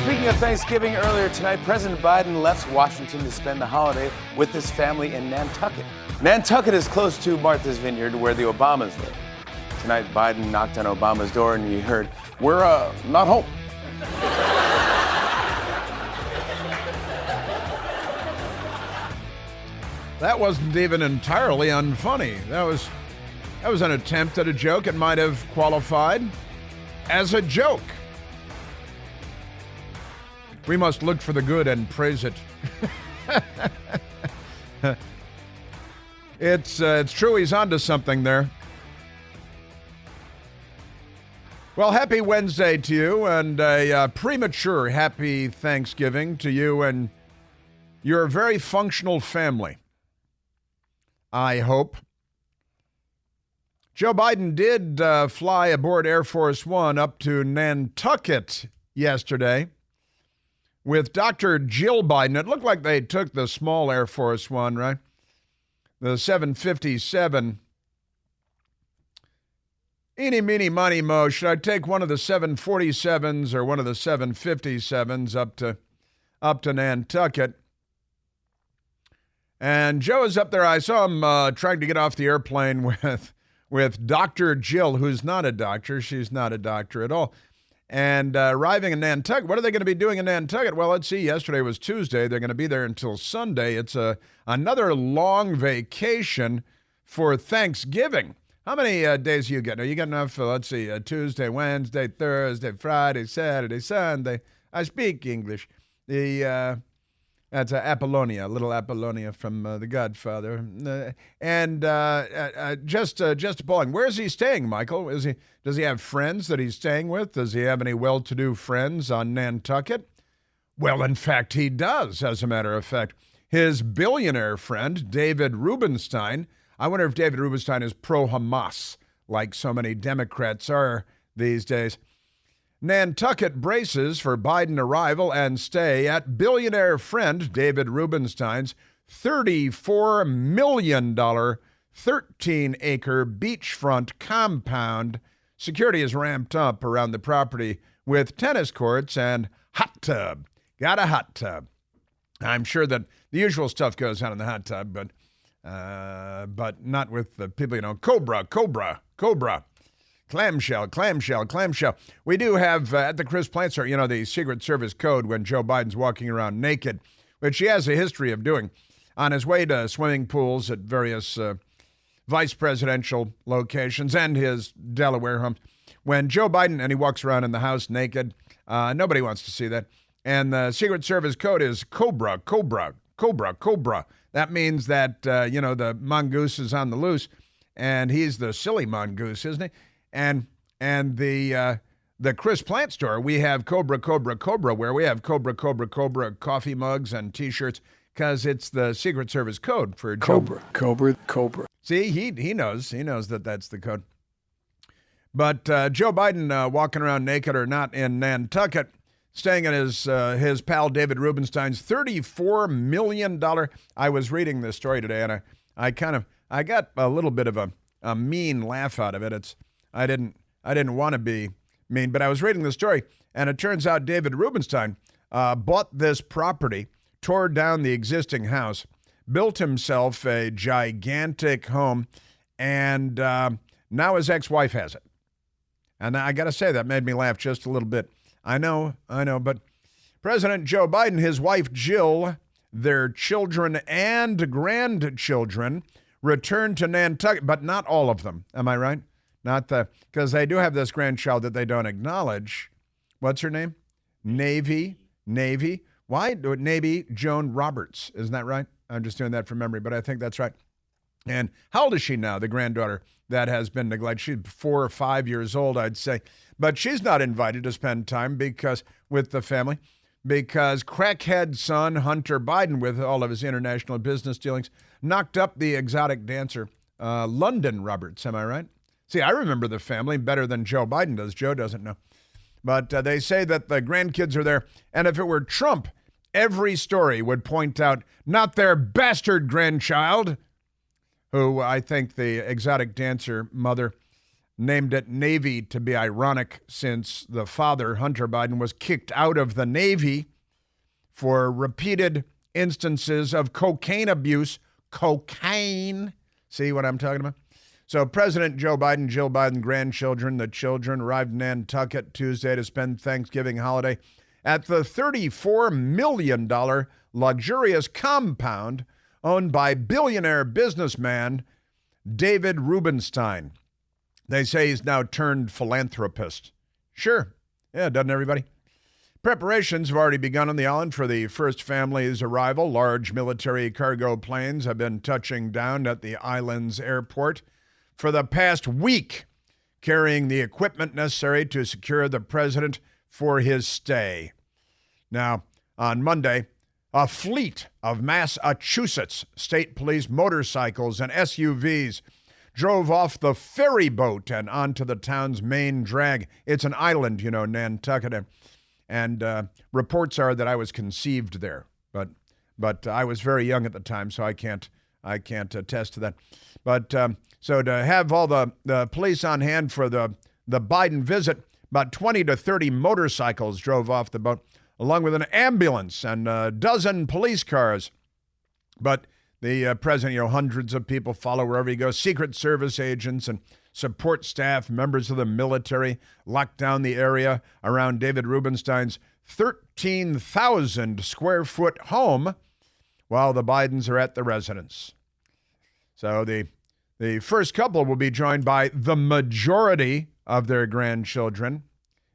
Speaking of Thanksgiving, earlier tonight, President Biden left Washington to spend the holiday with his family in Nantucket. Nantucket is close to Martha's Vineyard, where the Obamas live. Tonight, Biden knocked on Obama's door and he heard, "We're not home." That wasn't even entirely unfunny. That was an attempt at a joke. It might have qualified as a joke. We must look for the good and praise it. It's true, he's onto something there. Well, happy Wednesday to you, and a premature happy Thanksgiving to you and your very functional family, I hope. Joe Biden did fly aboard Air Force One up to Nantucket yesterday with Dr. Jill Biden. It looked like they took the small Air Force One, right? The 757. Eeny, meeny, miny, mo. Should I take one of the 747s or one of the 757s up to Nantucket? And Joe is up there. I saw him trying to get off the airplane with Dr. Jill, who's not a doctor. She's not a doctor at all. And arriving in Nantucket. What are they going to be doing in Nantucket? Well, let's see. Yesterday was Tuesday. They're going to be there until Sunday. It's another long vacation for Thanksgiving. How many days do you get? Now, you got enough, let's see, Tuesday, Wednesday, Thursday, Friday, Saturday, Sunday. I speak English. That's Apollonia, little Apollonia from The Godfather. Just appalling. Where is he staying, Michael? Does he have friends that he's staying with? Does he have any well-to-do friends on Nantucket? Well, in fact, he does, as a matter of fact. His billionaire friend, David Rubenstein. I wonder if David Rubenstein is pro-Hamas, like so many Democrats are these days. Nantucket braces for Biden arrival and stay at billionaire friend David Rubenstein's $34 million, 13-acre beachfront compound. Security is ramped up around the property with tennis courts and hot tub. Got a hot tub. I'm sure that the usual stuff goes on in the hot tub, but not with the people, Cobra. Clamshell. We do have at the Chris Plante Store, the Secret Service code when Joe Biden's walking around naked, which he has a history of doing on his way to swimming pools at various vice presidential locations and his Delaware home. When Joe Biden, and he walks around in the house naked, nobody wants to see that. And the Secret Service code is Cobra. That means that, the mongoose is on the loose, and he's the silly mongoose, isn't he? And the Chris Plante Store, we have Cobra, where we have Cobra coffee mugs and T-shirts, because it's the Secret Service code for Cobra. See, he knows that that's the code. But Joe Biden walking around naked or not in Nantucket, staying at his pal David Rubenstein's $34 million. I was reading this story today, and I got a little bit of a mean laugh out of it. I didn't want to be mean, but I was reading the story, and it turns out David Rubenstein bought this property, tore down the existing house, built himself a gigantic home, and now his ex-wife has it. And I got to say, that made me laugh just a little bit. I know, but President Joe Biden, his wife Jill, their children and grandchildren returned to Nantucket, but not all of them. Am I right? Because they do have this grandchild that they don't acknowledge. What's her name? Navy. Why? Navy Joan Roberts. Isn't that right? I'm just doing that from memory, but I think that's right. And how old is she now, the granddaughter that has been neglected? She's 4 or 5 years old, I'd say. But she's not invited to spend time with the family because crackhead son Hunter Biden, with all of his international business dealings, knocked up the exotic dancer, London Roberts. Am I right? See, I remember the family better than Joe Biden does. Joe doesn't know. But they say that the grandkids are there. And if it were Trump, every story would point out not their bastard grandchild, who I think the exotic dancer mother named it Navy to be ironic since the father, Hunter Biden, was kicked out of the Navy for repeated instances of cocaine abuse. Cocaine. See what I'm talking about? So President Joe Biden, Jill Biden, grandchildren, the children arrived in Nantucket Tuesday to spend Thanksgiving holiday at the $34 million luxurious compound owned by billionaire businessman David Rubenstein. They say he's now turned philanthropist. Sure. Yeah, doesn't everybody? Preparations have already begun on the island for the first family's arrival. Large military cargo planes have been touching down at the island's airport for the past week, carrying the equipment necessary to secure the president for his stay. Now, on Monday, a fleet of Massachusetts State Police motorcycles and SUVs drove off the ferry boat and onto the town's main drag. It's an island, Nantucket. And reports are that I was conceived there, but I was very young at the time, so I can't attest to that. But so to have all the police on hand for the Biden visit, about 20 to 30 motorcycles drove off the boat, along with an ambulance and a dozen police cars. But the president, hundreds of people follow wherever he goes. Secret Service agents and support staff, members of the military, locked down the area around David Rubenstein's 13,000 square foot home while the Bidens are at the residence. So the first couple will be joined by the majority of their grandchildren.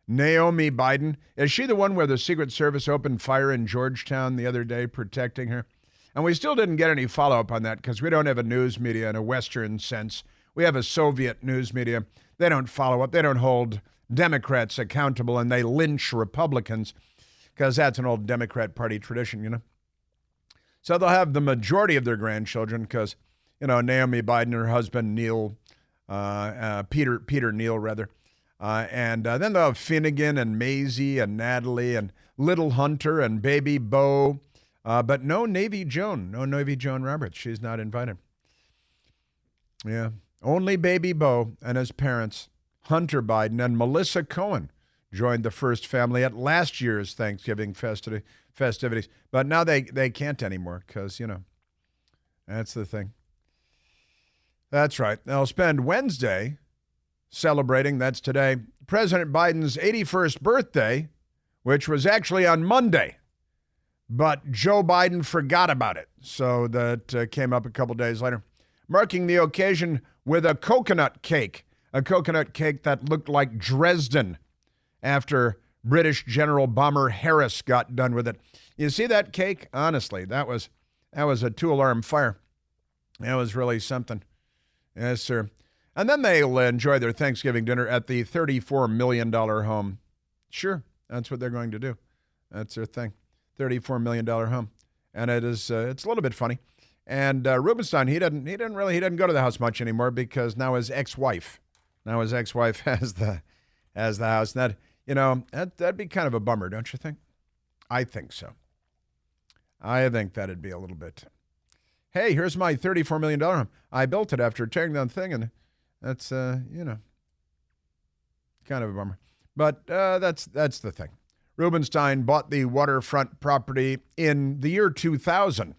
Naomi Biden, is she the one where the Secret Service opened fire in Georgetown the other day protecting her? And we still didn't get any follow-up on that because we don't have a news media in a Western sense. We have a Soviet news media. They don't follow up. They don't hold Democrats accountable, and they lynch Republicans because that's an old Democrat Party tradition, So they'll have the majority of their grandchildren because, Naomi Biden, her husband, Neil, Peter Neal, rather. And then they'll have Finnegan and Maisie and Natalie and little Hunter and baby Beau. But no Navy Joan Roberts. She's not invited. Yeah. Only baby Beau and his parents, Hunter Biden and Melissa Cohen, joined the first family at last year's Thanksgiving festivities. But now they can't anymore because, that's the thing. That's right. They'll spend Wednesday celebrating, that's today, President Biden's 81st birthday, which was actually on Monday. But Joe Biden forgot about it. So that came up a couple days later, marking the occasion with a coconut cake that looked like Dresden after British General Bomber Harris got done with it. You see that cake? Honestly, that was a two-alarm fire. That was really something. Yes, sir. And then they'll enjoy their Thanksgiving dinner at the $34 million home. Sure, that's what they're going to do. That's their thing. $34 million home. And it's a little bit funny. And Rubenstein, he doesn't go to the house much anymore because now his ex-wife has the house. And that'd be kind of a bummer, don't you think? I think so. I think that'd be a little bit. Hey, here's my $34 million home. I built it after tearing down the thing, and that's kind of a bummer. But that's the thing. Rubenstein bought the waterfront property in the year 2000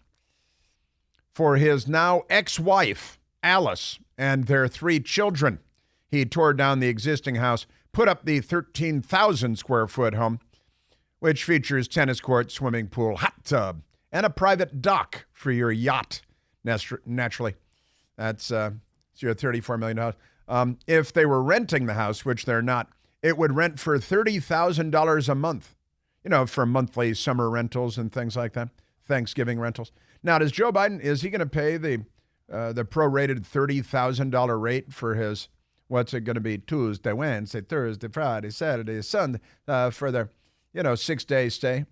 for his now ex-wife, Alice, and their 3 children. He tore down the existing house, put up the 13,000 square foot home, which features tennis court, swimming pool, hot tub, and a private dock for your yacht, naturally. That's your $34 million house. If they were renting the house, which they're not, it would rent for $30,000 a month, for monthly summer rentals and things like that, Thanksgiving rentals. Now, does Joe Biden, is he going to pay the prorated $30,000 rate for his, what's it going to be, Tuesday, Wednesday, Thursday, Friday, Saturday, Sunday, for their, 6-day stay?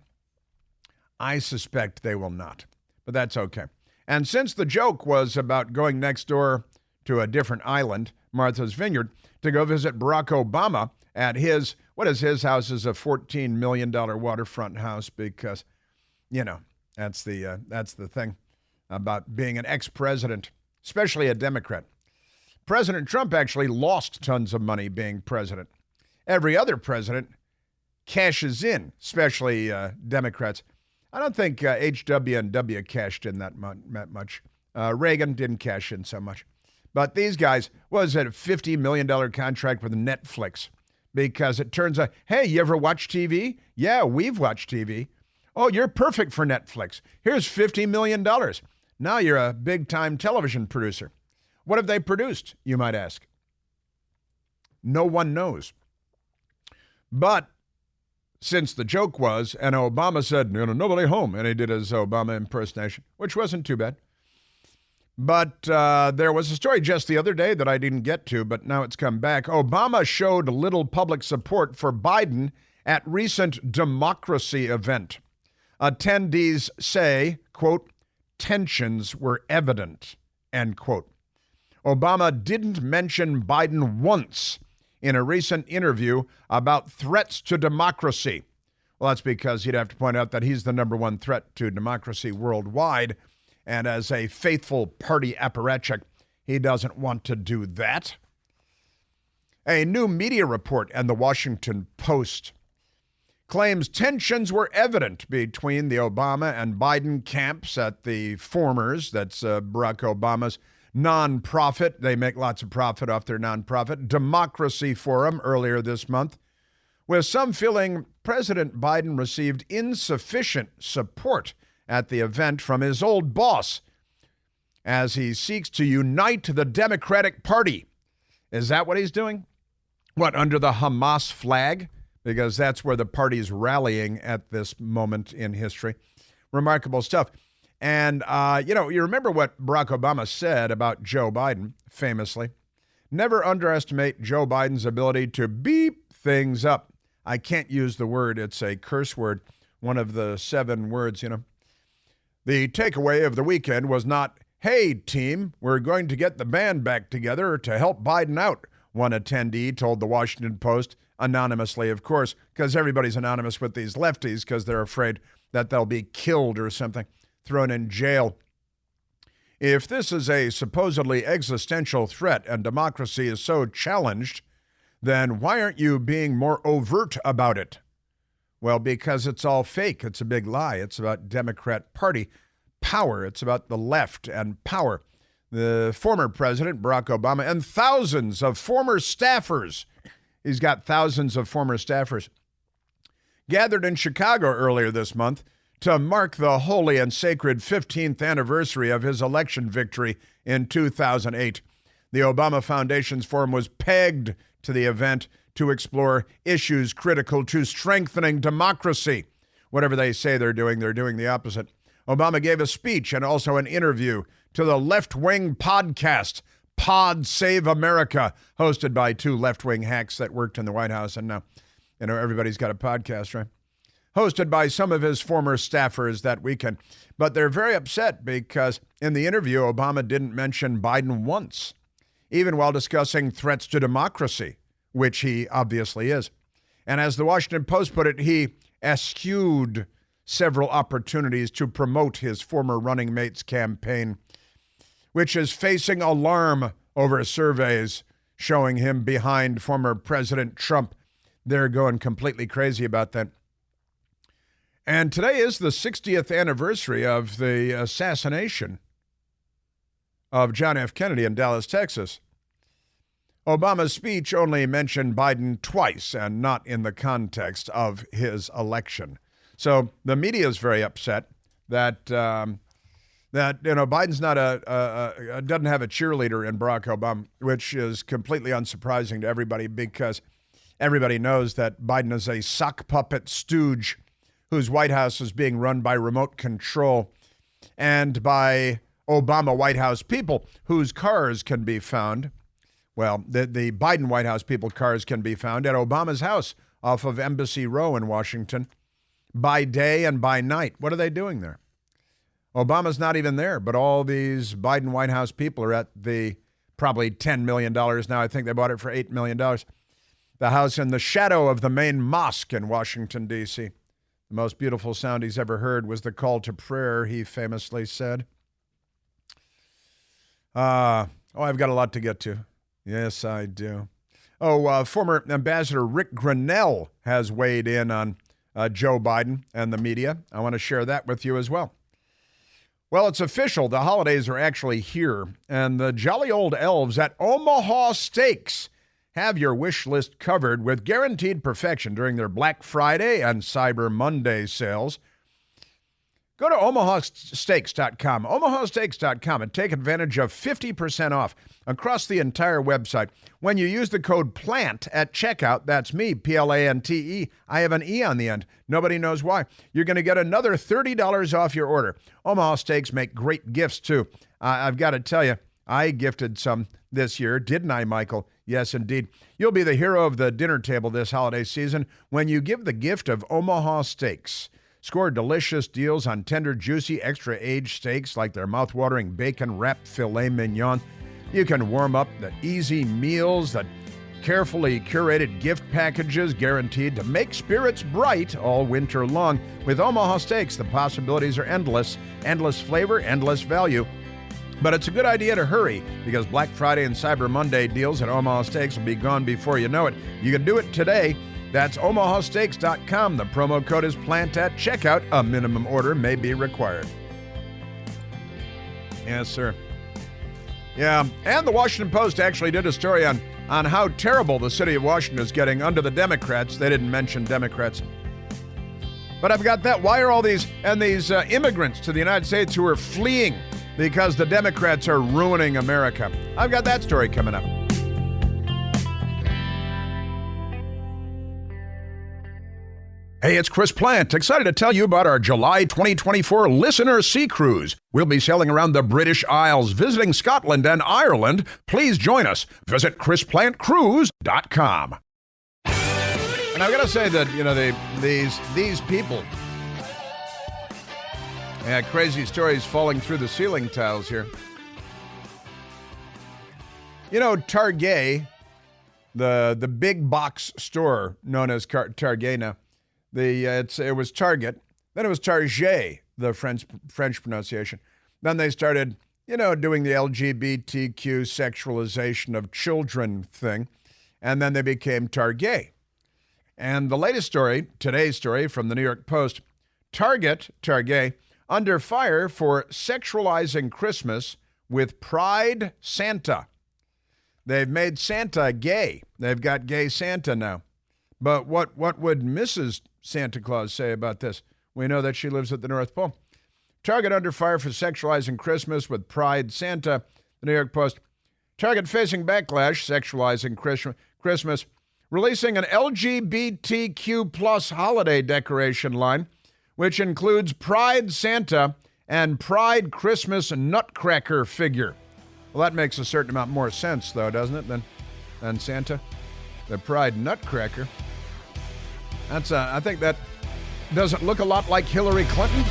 I suspect they will not, but that's okay. And since the joke was about going next door to a different island, Martha's Vineyard, to go visit Barack Obama at his house is a $14 million waterfront house because, that's the thing about being an ex-president, especially a Democrat. President Trump actually lost tons of money being president. Every other president cashes in, especially Democrats. I don't think HW&W cashed in that much. Reagan didn't cash in so much. But these guys, was it a $50 million contract with Netflix? Because it turns out, hey, you ever watch TV? Yeah, we've watched TV. Oh, you're perfect for Netflix. Here's $50 million. Now you're a big-time television producer. What have they produced, you might ask? No one knows. But since the joke was, and Obama said, nobody home, and he did his Obama impersonation, which wasn't too bad. But there was a story just the other day that I didn't get to, but now it's come back. Obama showed little public support for Biden at recent democracy event. Attendees say, quote, tensions were evident, end quote. Obama didn't mention Biden once in a recent interview about threats to democracy. Well, that's because you'd have to point out that he's the number one threat to democracy worldwide. And as a faithful party apparatchik, he doesn't want to do that. A new media report and the Washington Post claims tensions were evident between the Obama and Biden camps at the former's, that's Barack Obama's, nonprofit. They make lots of profit off their nonprofit, Democracy Forum, earlier this month, with some feeling President Biden received insufficient support at the event from his old boss as he seeks to unite the Democratic Party. Is that what he's doing? What, under the Hamas flag? Because that's where the party's rallying at this moment in history. Remarkable stuff. And, you remember what Barack Obama said about Joe Biden, famously. Never underestimate Joe Biden's ability to beep things up. I can't use the word. It's a curse word, one of the 7 words, The takeaway of the weekend was not, hey, team, we're going to get the band back together to help Biden out, one attendee told the Washington Post, anonymously, of course, because everybody's anonymous with these lefties because they're afraid that they'll be killed or something, thrown in jail. If this is a supposedly existential threat and democracy is so challenged, then why aren't you being more overt about it? Well, because it's all fake. It's a big lie. It's about Democrat Party power. It's about the left and power. The former president, Barack Obama, and thousands of former staffers, he's got thousands of former staffers, gathered in Chicago earlier this month to mark the holy and sacred 15th anniversary of his election victory in 2008. The Obama Foundation's forum was pegged to the event to explore issues critical to strengthening democracy. Whatever they say they're doing the opposite. Obama gave a speech and also an interview to the left-wing podcast, Pod Save America, hosted by 2 left-wing hacks that worked in the White House. And now, everybody's got a podcast, right? Hosted by some of his former staffers that weekend. But they're very upset because in the interview, Obama didn't mention Biden once, even while discussing threats to democracy, which he obviously is. And as the Washington Post put it, he eschewed several opportunities to promote his former running mate's campaign, which is facing alarm over surveys showing him behind former President Trump. They're going completely crazy about that. And today is the 60th anniversary of the assassination of John F. Kennedy in Dallas, Texas. Obama's speech only mentioned Biden twice and not in the context of his election. So the media is very upset that Biden's not doesn't have a cheerleader in Barack Obama, which is completely unsurprising to everybody because everybody knows that Biden is a sock puppet stooge whose White House is being run by remote control and by Obama White House people whose cars can be found. Well, the Biden White House people cars can be found at Obama's house off of Embassy Row in Washington by day and by night. What are they doing there? Obama's not even there, but all these Biden White House people are at the probably $10 million now. I think they bought it for $8 million. The house in the shadow of the main mosque in Washington, D.C. The most beautiful sound he's ever heard was the call to prayer, he famously said. I've got a lot to get to. Yes, I do. Oh, former Ambassador Rick Grenell has weighed in on Joe Biden and the media. I want to share that with you as well. Well, it's official. The holidays are actually here, and the jolly old elves at Omaha Steaks have your wish list covered with guaranteed perfection during their Black Friday and Cyber Monday sales. Go to omahasteaks.com, omahasteaks.com, and take advantage of 50% off across the entire website. When you use the code PLANT at checkout, that's me, Plante. I have an E on the end. Nobody knows why. You're going to get another $30 off your order. Omaha Steaks make great gifts, too. I've got to tell you, I gifted some this year, didn't I, Michael? Yes, indeed. You'll be the hero of the dinner table this holiday season when you give the gift of Omaha Steaks. Score delicious deals on tender, juicy, extra-aged steaks like their mouth-watering bacon-wrapped filet mignon. You can warm up the easy meals, the carefully curated gift packages guaranteed to make spirits bright all winter long. With Omaha Steaks, the possibilities are endless. Endless flavor, endless value. But it's a good idea to hurry because Black Friday and Cyber Monday deals at Omaha Steaks will be gone before you know it. You can do it today. That's omahasteaks.com. The promo code is PLANT at checkout. A minimum order may be required. Yes, sir. Yeah, and the Washington Post actually did a story on how terrible the city of Washington is getting under the Democrats. They didn't mention Democrats. But I've got that. Why are all these immigrants to the United States who are fleeing because the Democrats are ruining America? I've got that story coming up. Hey, it's Chris Plant, excited to tell you about our July 2024 Listener Sea Cruise. We'll be sailing around the British Isles, visiting Scotland and Ireland. Please join us. Visit ChrisPlantCruise.com. And I've got to say that, these people, crazy stories falling through the ceiling tiles here. Target, the big box store known as Target now. It was Target, then it was Target, the French pronunciation. Then they started, doing the LGBTQ sexualization of children thing, and then they became Target. And the latest story, today's story from the New York Post, Target, under fire for sexualizing Christmas with Pride Santa. They've made Santa gay. They've got gay Santa now. But what would Mrs. Santa Claus say about this? We know that she lives at the North Pole. Target under fire for sexualizing Christmas with Pride Santa. The New York Post. Target facing backlash, sexualizing Christmas, releasing an LGBTQ plus holiday decoration line, which includes Pride Santa and Pride Christmas Nutcracker figure. Well, that makes a certain amount more sense, though, doesn't it, than Santa? The Pride Nutcracker. I think that doesn't look a lot like Hillary Clinton.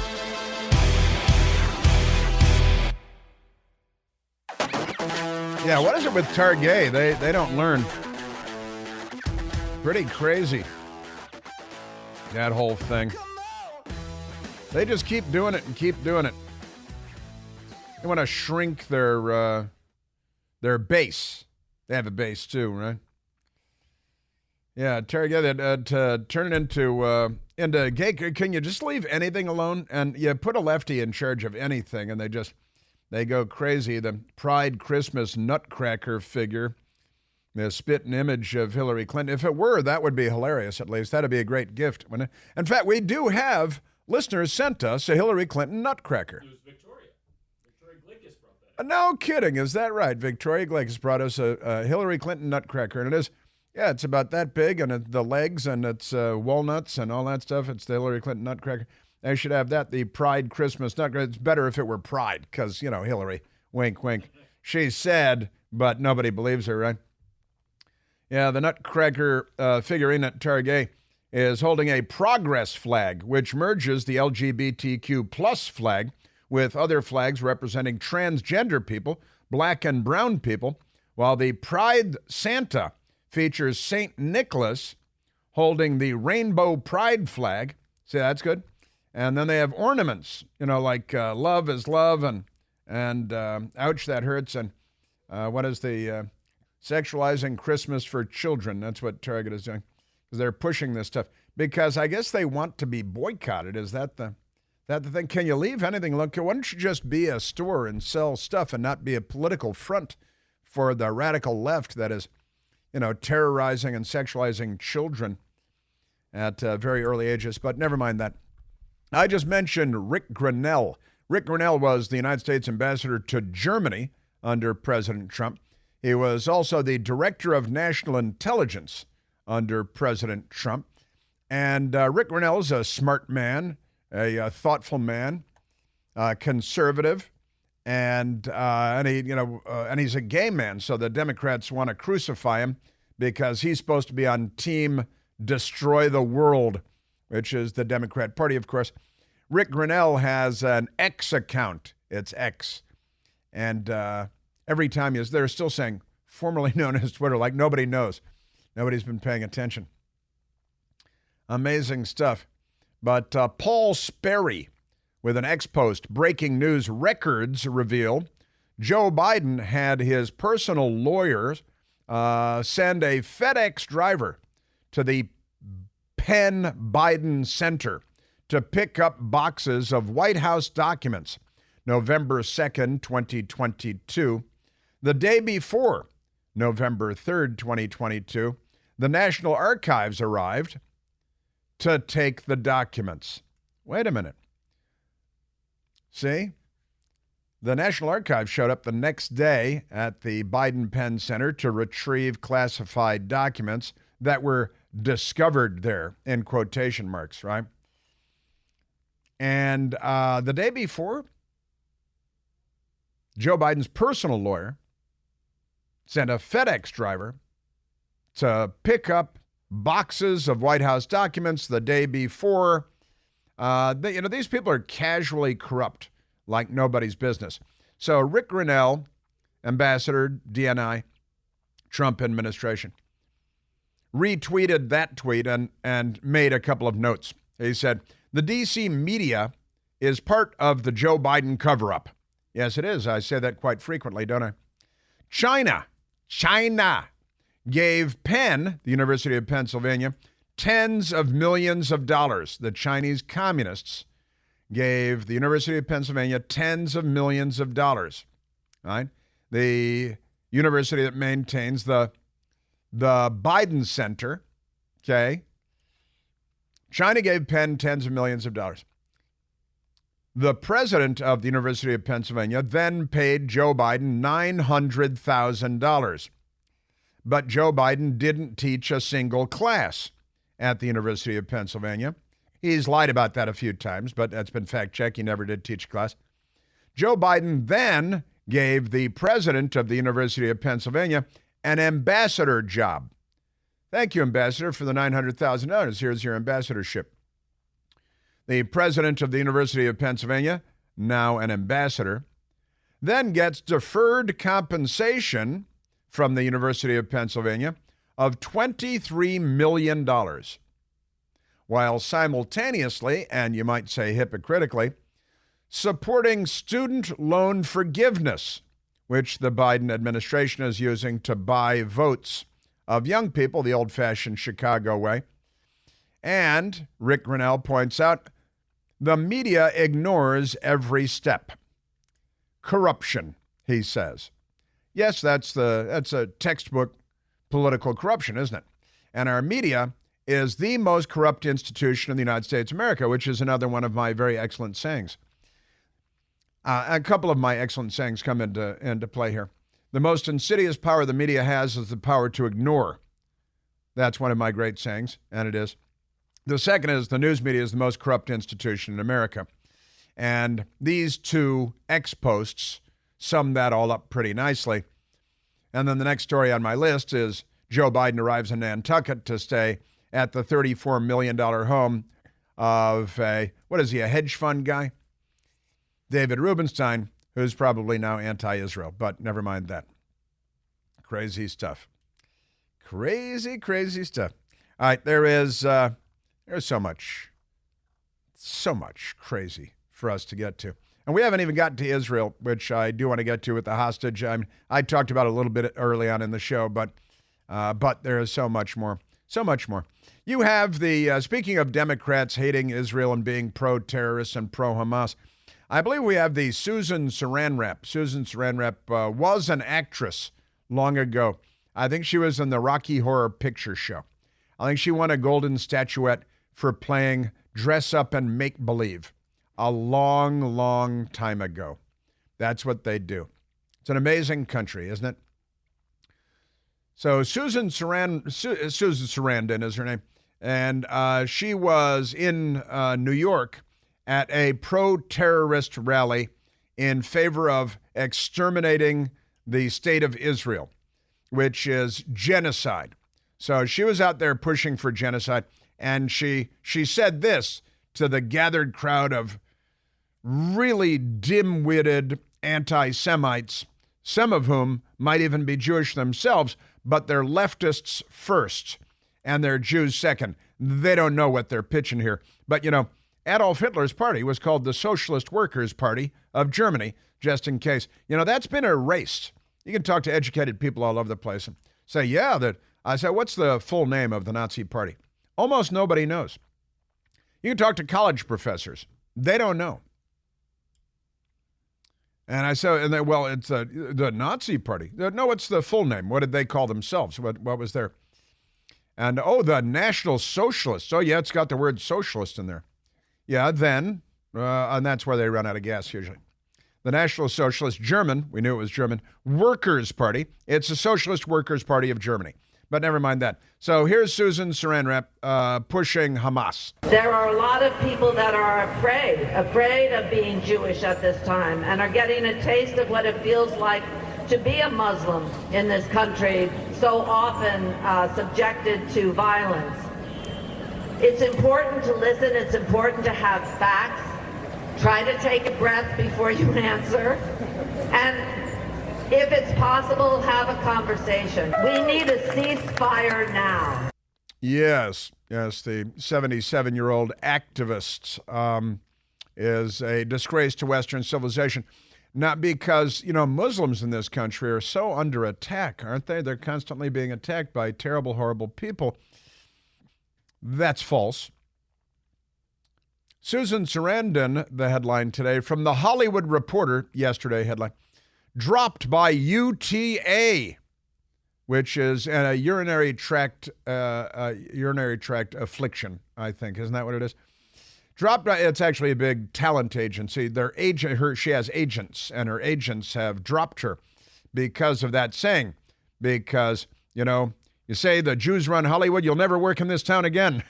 Yeah, what is it with Target? They don't learn. Pretty crazy, that whole thing. They just keep doing it and keep doing it. They want to shrink their base. They have a base too, right? Yeah, Target to turn it into gay. Can you just leave anything alone? And you put a lefty in charge of anything, and they go crazy. The Pride Christmas Nutcracker figure, the spitting image of Hillary Clinton. If it were, that would be hilarious. At least that'd be a great gift. In fact, we do have listeners sent us a Hillary Clinton Nutcracker. It was Victoria. Victoria Glickis brought that. No kidding, is that right? Victoria Glickis brought us a Hillary Clinton Nutcracker, and it is. Yeah, it's about that big, and the legs, and it's walnuts and all that stuff. It's the Hillary Clinton Nutcracker. They should have that, the Pride Christmas Nutcracker. It's better if it were Pride, because, Hillary, wink, wink. She's sad, but nobody believes her, right? Yeah, the Nutcracker figurine at Target is holding a progress flag, which merges the LGBTQ plus flag with other flags representing transgender people, black and brown people, while the Pride Santa features St. Nicholas holding the rainbow pride flag. See, that's good. And then they have ornaments, like love is love and ouch, that hurts. And what is the Sexualizing Christmas for children. That's what Target is doing. Because they're pushing this stuff. Because I guess they want to be boycotted. Is that the thing? Can you leave anything? Look, why don't you just be a store and sell stuff and not be a political front for the radical left that is, terrorizing and sexualizing children at very early ages? But never mind that. I just mentioned Rick Grenell. Rick Grenell was the United States ambassador to Germany under President Trump. He was also the director of national intelligence under President Trump. And Rick Grenell is a smart man, a thoughtful man, conservative, and he's a gay man. So the Democrats want to crucify him because he's supposed to be on Team Destroy the World, which is the Democrat Party, of course. Rick Grenell has an X account. It's X. And every time they're still saying, formerly known as Twitter, like nobody knows. Nobody's been paying attention. Amazing stuff. But Paul Sperry, with an X post, breaking news records reveal Joe Biden had his personal lawyers send a FedEx driver to the Penn Biden Center to pick up boxes of White House documents November 2nd, 2022. The day before, November 3rd, 2022, the National Archives arrived to take the documents. Wait a minute. See? The National Archives showed up the next day at the Biden Penn Center to retrieve classified documents that were discovered there, in quotation marks, right? And the day before, Joe Biden's personal lawyer sent a FedEx driver to pick up boxes of White House documents the day before. These people are casually corrupt like nobody's business. So Rick Grenell, ambassador, DNI, Trump administration, retweeted that tweet and made a couple of notes. He said, the D.C. media is part of the Joe Biden cover-up. Yes, it is. I say that quite frequently, don't I? China gave Penn, the University of Pennsylvania, tens of millions of dollars. The Chinese communists gave the University of Pennsylvania tens of millions of dollars. Right? The university that maintains the Biden Center, okay? China gave Penn tens of millions of dollars. The president of the University of Pennsylvania then paid Joe Biden $900,000. But Joe Biden didn't teach a single class at the University of Pennsylvania. He's lied about that a few times, but that's been fact-checked. He never did teach a class. Joe Biden then gave the president of the University of Pennsylvania an ambassador job. Thank you, Ambassador, for the $900,000. Here's your ambassadorship. The president of the University of Pennsylvania, now an ambassador, then gets deferred compensation from the University of Pennsylvania of $23 million, while simultaneously, and you might say hypocritically, supporting student loan forgiveness, which the Biden administration is using to buy votes of young people the old-fashioned Chicago way. And, Rick Grenell points out, the media ignores every step. Corruption, he says. Yes, that's a textbook political corruption, isn't it? And our media is the most corrupt institution in the United States of America, which is another one of my very excellent sayings. A couple of my excellent sayings come into play here. The most insidious power the media has is the power to ignore. That's one of my great sayings, and it is. The second is the news media is the most corrupt institution in America. And these two X posts sum that all up pretty nicely. And then the next story on my list is Joe Biden arrives in Nantucket to stay at the $34 million home of a hedge fund guy? David Rubenstein, who's probably now anti-Israel, but never mind that. Crazy stuff. Crazy, crazy stuff. All right, there's so much crazy for us to get to. And we haven't even gotten to Israel, which I do want to get to with the hostage. I talked about it a little bit early on in the show, but there is so much more. So much more. You have the, speaking of Democrats hating Israel and being pro-terrorist and pro-Hamas, I believe we have the Susan Saran Wrap. Susan Saran Wrap was an actress long ago. I think she was in the Rocky Horror Picture Show. I think she won a golden statuette for playing dress up and make believe a long, long time ago. That's what they do. It's an amazing country, isn't it? So Susan Sarandon is her name, and she was in New York at a pro-terrorist rally in favor of exterminating the state of Israel, which is genocide. So she was out there pushing for genocide, and she said this to the gathered crowd of really dim-witted anti-Semites, some of whom might even be Jewish themselves, but they're leftists first, and they're Jews second. They don't know what they're pitching here. But, you know, Adolf Hitler's party was called the Socialist Workers' Party of Germany, just in case. You know, that's been erased. You can talk to educated people all over the place and say, I said, what's the full name of the Nazi party? Almost nobody knows. You can talk to college professors. They don't know. And I said, well, it's the Nazi party. No, it's the full name. What did they call themselves? What was their? And, the National Socialists. Oh, yeah, it's got the word socialist in there. Yeah, then, and that's where they run out of gas usually. The National Socialist German, we knew it was German, Workers' Party. It's the Socialist Workers' Party of Germany. But never mind that. So here's Susan Saran Wrap pushing Hamas. There are a lot of people that are afraid of being Jewish at this time, and are getting a taste of what it feels like to be a Muslim in this country, so often subjected to violence. It's important to listen. It's important to have facts. Try to take a breath before you answer. And if it's possible, have a conversation. We need a ceasefire now. Yes, the 77-year-old activist is a disgrace to Western civilization. Not because, Muslims in this country are so under attack, aren't they? They're constantly being attacked by terrible, horrible people. That's false. Susan Sarandon, the headline today, from The Hollywood Reporter, yesterday headline, dropped by UTA, which is a urinary tract affliction, I think. Isn't that what it is? Dropped by, it's actually a big talent agency. She has agents, and her agents have dropped her because of that saying. Because, you say the Jews run Hollywood, you'll never work in this town again.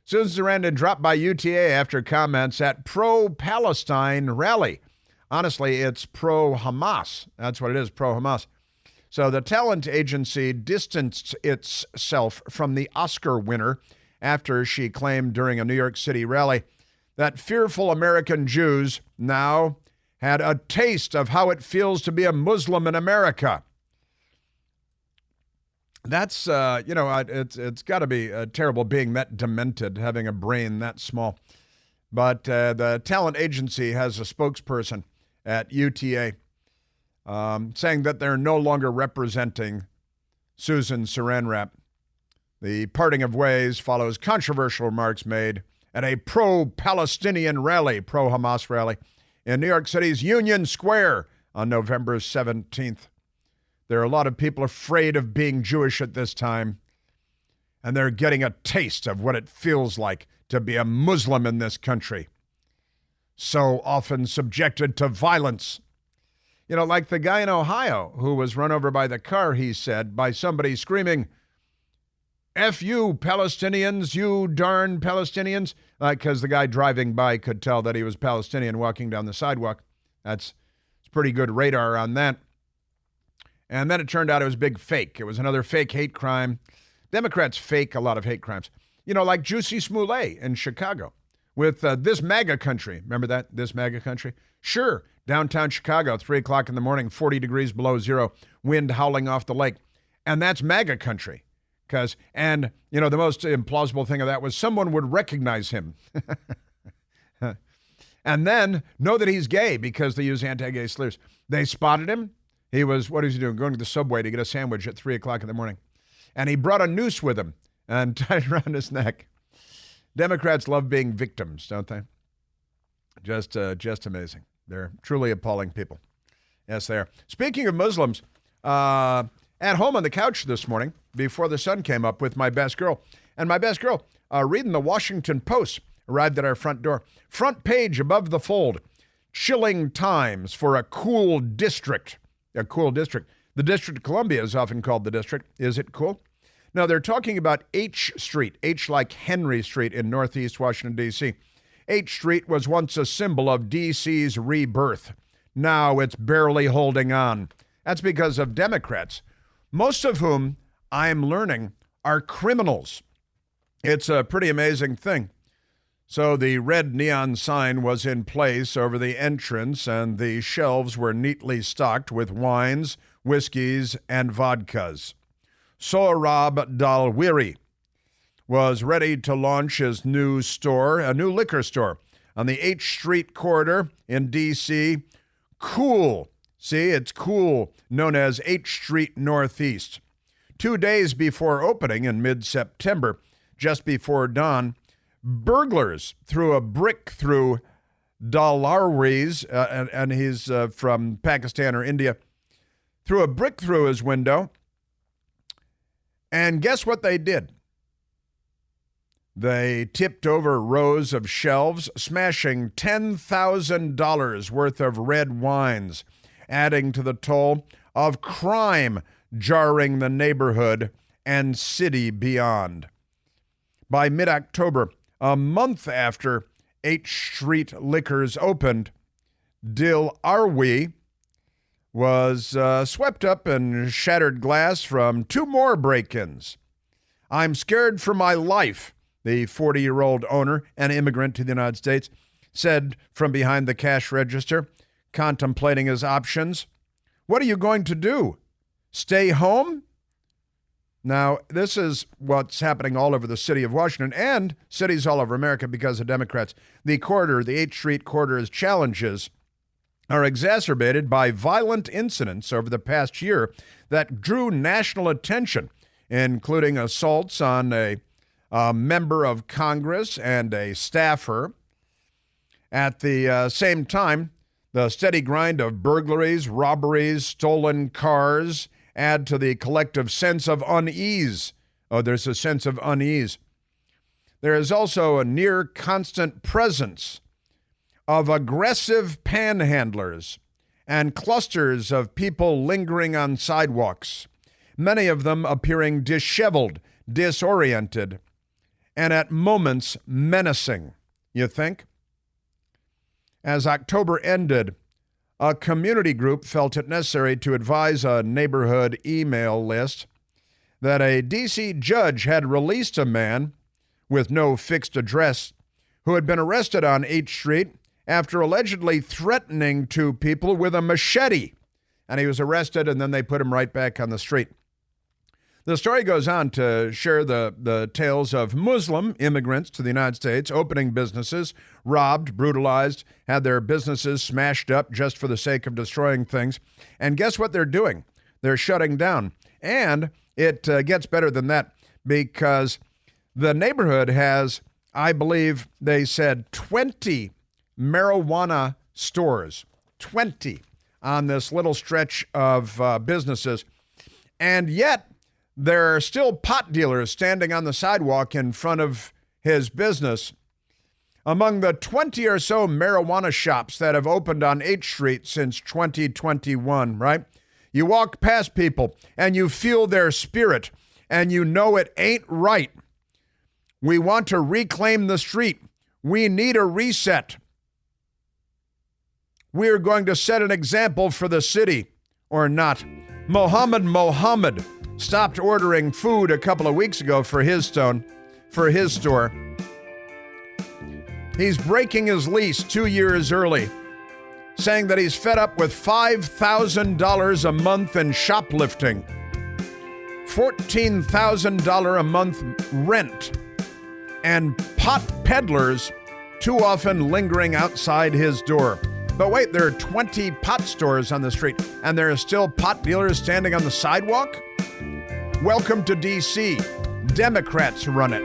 Susan Sarandon dropped by UTA after comments at pro-Palestine rally. Honestly, it's pro-Hamas. That's what it is, pro-Hamas. So the talent agency distanced itself from the Oscar winner after she claimed during a New York City rally that fearful American Jews now had a taste of how it feels to be a Muslim in America. That's, it's got to be terrible being that demented, having a brain that small. But the talent agency has a spokesperson at UTA saying that they're no longer representing Susan Saran Wrap. The parting of ways follows controversial remarks made at a pro-Palestinian rally, pro-Hamas rally, in New York City's Union Square on November 17th. There are a lot of people afraid of being Jewish at this time, and they're getting a taste of what it feels like to be a Muslim in this country, so often subjected to violence. Like the guy in Ohio who was run over by the car, he said, by somebody screaming, F you, Palestinians, you darn Palestinians, because the guy driving by could tell that he was Palestinian walking down the sidewalk. It's pretty good radar on that. And then it turned out it was a big fake. It was another fake hate crime. Democrats fake a lot of hate crimes. Like Jussie Smollett in Chicago with This MAGA Country. Remember that? This MAGA Country? Sure. Downtown Chicago, 3 o'clock in the morning, 40 degrees below zero, wind howling off the lake. And that's MAGA Country. The most implausible thing of that was someone would recognize him. and then know that he's gay because they use anti-gay slurs. They spotted him. He was, what is he doing? Going to the Subway to get a sandwich at 3 o'clock in the morning. And he brought a noose with him and tied it around his neck. Democrats love being victims, don't they? Just amazing. They're truly appalling people. Yes, they are. Speaking of Muslims, at home on the couch this morning, before the sun came up with my best girl, and my best girl, reading the Washington Post, arrived at our front door. Front page above the fold. Chilling times for a cool district. A cool district. The District of Columbia is often called the district. Is it cool? Now, they're talking about H Street, H like Henry Street in Northeast Washington, D.C. H Street was once a symbol of D.C.'s rebirth. Now it's barely holding on. That's because of Democrats, most of whom, I'm learning, are criminals. It's a pretty amazing thing. So the red neon sign was in place over the entrance, and the shelves were neatly stocked with wines, whiskeys, and vodkas. Sohrab Dalwiri was ready to launch his new store, a new liquor store, on the H Street corridor in D.C. Cool. See, it's cool, known as H Street Northeast. 2 days before opening in mid-September, just before dawn, burglars threw a brick through Dalwiri's, and he's from Pakistan or India, threw a brick through his window. And guess what they did? They tipped over rows of shelves, smashing $10,000 worth of red wines, adding to the toll of crime jarring the neighborhood and city beyond. By mid-October, a month after H Street Liquors opened, Dalwiri was swept up in shattered glass from 2 more break-ins. I'm scared for my life, the 40-year-old owner, an immigrant to the United States, said from behind the cash register, contemplating his options. What are you going to do? Stay home? Now, this is what's happening all over the city of Washington and cities all over America because of Democrats. The corridor, the H Street corridor's challenges are exacerbated by violent incidents over the past year that drew national attention, including assaults on a member of Congress and a staffer. At the same time, the steady grind of burglaries, robberies, stolen cars add to the collective sense of unease. Oh, there's a sense of unease. There is also a near constant presence of aggressive panhandlers and clusters of people lingering on sidewalks, many of them appearing disheveled, disoriented, and at moments menacing. You think? As October ended, a community group felt it necessary to advise a neighborhood email list that a D.C. judge had released a man with no fixed address who had been arrested on H Street after allegedly threatening 2 people with a machete. And he was arrested, and then they put him right back on the street. The story goes on to share the tales of Muslim immigrants to the United States, opening businesses, robbed, brutalized, had their businesses smashed up just for the sake of destroying things. And guess what they're doing? They're shutting down. And it gets better than that because the neighborhood has, I believe they said, 20 marijuana stores, 20 on this little stretch of businesses. And yet, there are still pot dealers standing on the sidewalk in front of his business. Among the 20 or so marijuana shops that have opened on H Street since 2021, right? You walk past people and you feel their spirit and you know it ain't right. We want to reclaim the street. We need a reset. We're going to set an example for the city, or not. Mohammed stopped ordering food a couple of weeks ago for his store. He's breaking his lease 2 years early, saying that he's fed up with $5,000 a month in shoplifting, $14,000 a month rent, and pot peddlers too often lingering outside his door. But wait, there are 20 pot stores on the street, and there are still pot dealers standing on the sidewalk? Welcome to D.C. Democrats run it.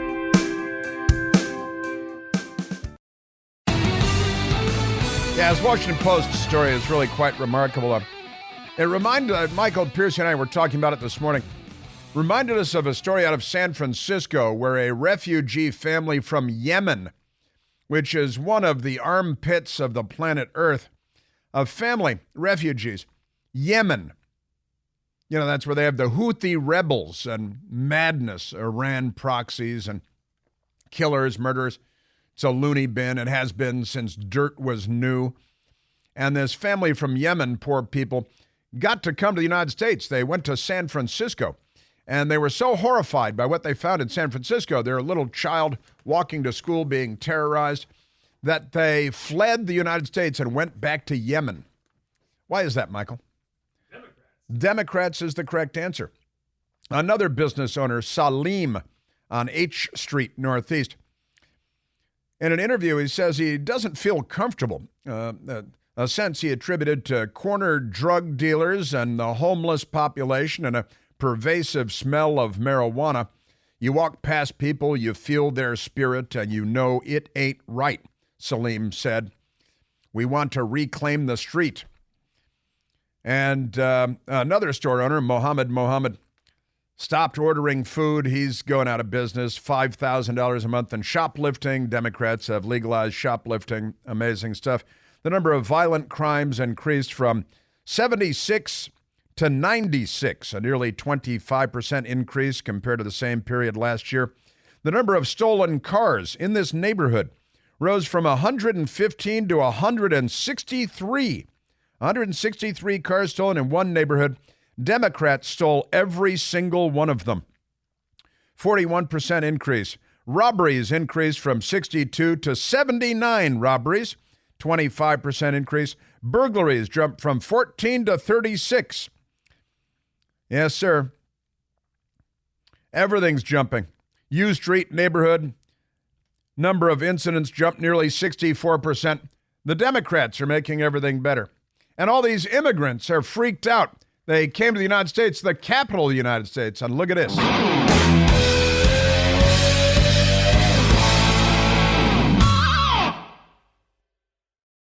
Yeah, this Washington Post story is really quite remarkable. It reminded Michael Piercy and I were talking about it this morning. Reminded us of a story out of San Francisco where a refugee family from Yemen, which is one of the armpits of the planet Earth, a family, refugees, Yemen. You know, that's where they have the Houthi rebels and madness, Iran proxies and killers, murderers. It's a loony bin. It has been since dirt was new. And this family from Yemen, poor people, got to come to the United States. They went to San Francisco, and they were so horrified by what they found in San Francisco, their little child walking to school being terrorized, that they fled the United States and went back to Yemen. Why is that, Michael? Democrats is the correct answer. Another business owner, Salim, on H Street Northeast. In an interview, he says he doesn't feel comfortable, a sense he attributed to corner drug dealers and the homeless population and a pervasive smell of marijuana. You walk past people, you feel their spirit, and you know it ain't right, Salim said. We want to reclaim the street. And another store owner, Mohammed, stopped ordering food. He's going out of business. $5,000 a month in shoplifting. Democrats have legalized shoplifting. Amazing stuff. The number of violent crimes increased from 76 to 96, a nearly 25% increase compared to the same period last year. The number of stolen cars in this neighborhood rose from 115 to 163. 163 cars stolen in one neighborhood. Democrats stole every single one of them. 41% increase. Robberies increased from 62 to 79 robberies. 25% increase. Burglaries jumped from 14 to 36. Yes, sir. Everything's jumping. U Street neighborhood, number of incidents jumped nearly 64%. The Democrats are making everything better. And all these immigrants are freaked out. They came to the United States, the capital of the United States, and look at this.